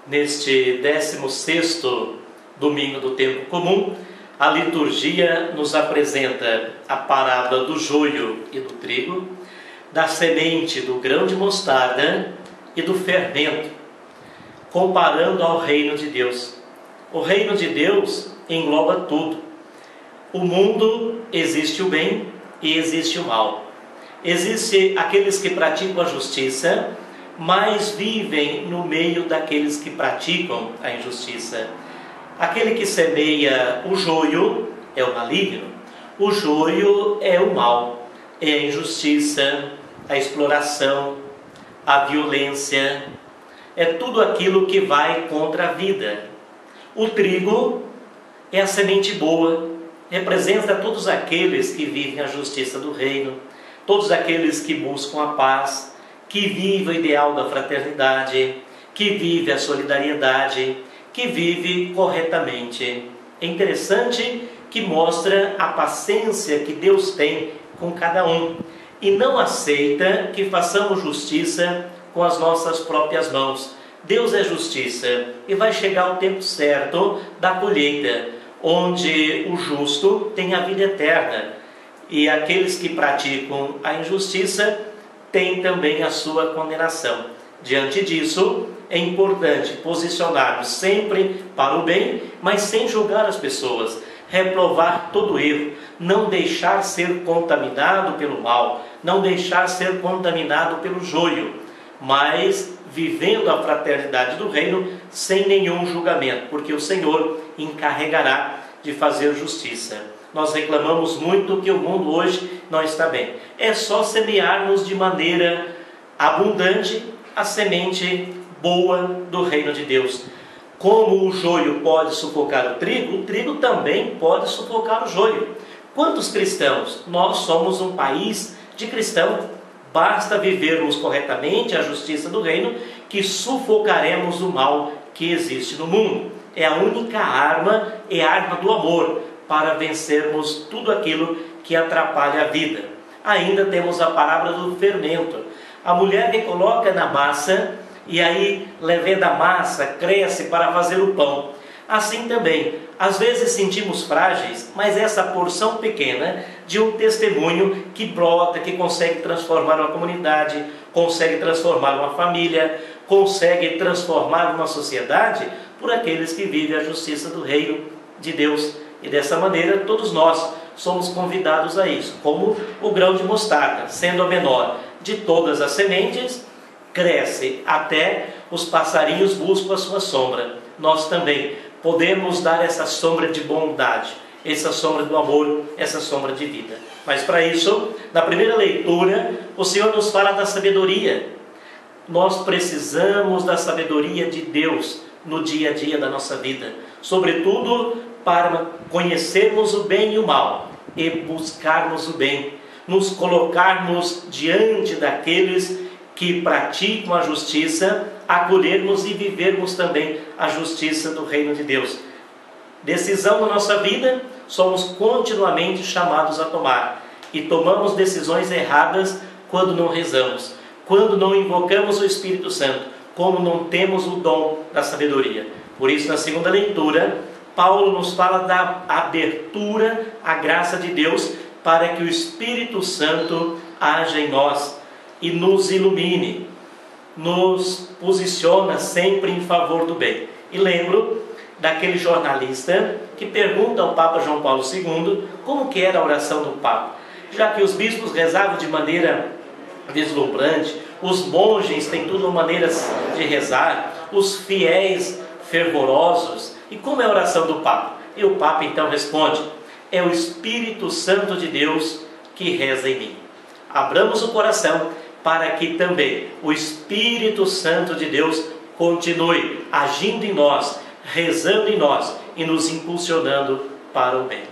Neste 16º domingo do tempo comum, a liturgia nos apresenta a parábola do joio e do trigo, da semente do grão de mostarda e do fermento, comparando ao reino de Deus. O reino de Deus engloba tudo. O mundo existe o bem e existe o mal. Existem aqueles que praticam a justiça, mas vivem no meio daqueles que praticam a injustiça. Aquele que semeia o joio é o maligno. O joio é o mal, é a injustiça, a exploração, a violência, é tudo aquilo que vai contra a vida. O trigo é a semente boa, representa todos aqueles que vivem a justiça do reino, todos aqueles que buscam a paz, que vivem o ideal da fraternidade, que vivem a solidariedade, que vivem corretamente. É interessante que mostra a paciência que Deus tem com cada um e não aceita que façamos justiça com as nossas próprias mãos. Deus é justiça e vai chegar o tempo certo da colheita, onde o justo tem a vida eterna e aqueles que praticam a injustiça têm também a sua condenação. Diante disso, é importante posicionar-nos sempre para o bem, mas sem julgar as pessoas, reprovar todo erro, não deixar ser contaminado pelo mal, não deixar ser contaminado pelo joio, mas vivendo a fraternidade do reino sem nenhum julgamento, porque o Senhor encarregará de fazer justiça. Nós reclamamos muito que o mundo hoje não está bem. É só semearmos de maneira abundante a semente boa do reino de Deus. Como o joio pode sufocar o trigo também pode sufocar o joio. Quantos cristãos? Nós somos um país de cristãos. Basta vivermos corretamente a justiça do reino que sufocaremos o mal que existe no mundo. É a única arma, é a arma do amor para vencermos tudo aquilo que atrapalha a vida. Ainda temos a parábola do fermento. A mulher que coloca na massa e aí levando a massa cresce para fazer o pão. Assim também, às vezes sentimos frágeis, mas essa porção pequena de um testemunho que brota, que consegue transformar uma comunidade, consegue transformar uma família, consegue transformar uma sociedade por aqueles que vivem a justiça do reino de Deus. E dessa maneira todos nós somos convidados a isso, como o grão de mostarda, sendo a menor de todas as sementes, cresce até os passarinhos buscam a sua sombra. Nós também podemos dar essa sombra de bondade, essa sombra do amor, essa sombra de vida. Mas para isso, na primeira leitura, o Senhor nos fala da sabedoria. Nós precisamos da sabedoria de Deus no dia a dia da nossa vida, sobretudo para conhecermos o bem e o mal e buscarmos o bem, nos colocarmos diante daqueles que praticam a justiça, acolhermos e vivermos também a justiça do reino de Deus. Decisão na nossa vida, somos continuamente chamados a tomar e tomamos decisões erradas quando não rezamos, quando não invocamos o Espírito Santo, como não temos o dom da sabedoria. Por isso, na segunda leitura, Paulo nos fala da abertura à graça de Deus para que o Espírito Santo haja em nós e nos ilumine, nos posiciona sempre em favor do bem. E lembro daquele jornalista que pergunta ao Papa João Paulo II como que era a oração do Papa, já que os bispos rezavam de maneira deslumbrante, os monges têm tudo maneiras de rezar, os fiéis fervorosos. E como é a oração do Papa? E o Papa então responde: é o Espírito Santo de Deus que reza em mim. Abramos o coração para que também o Espírito Santo de Deus continue agindo em nós, rezando em nós e nos impulsionando para o bem.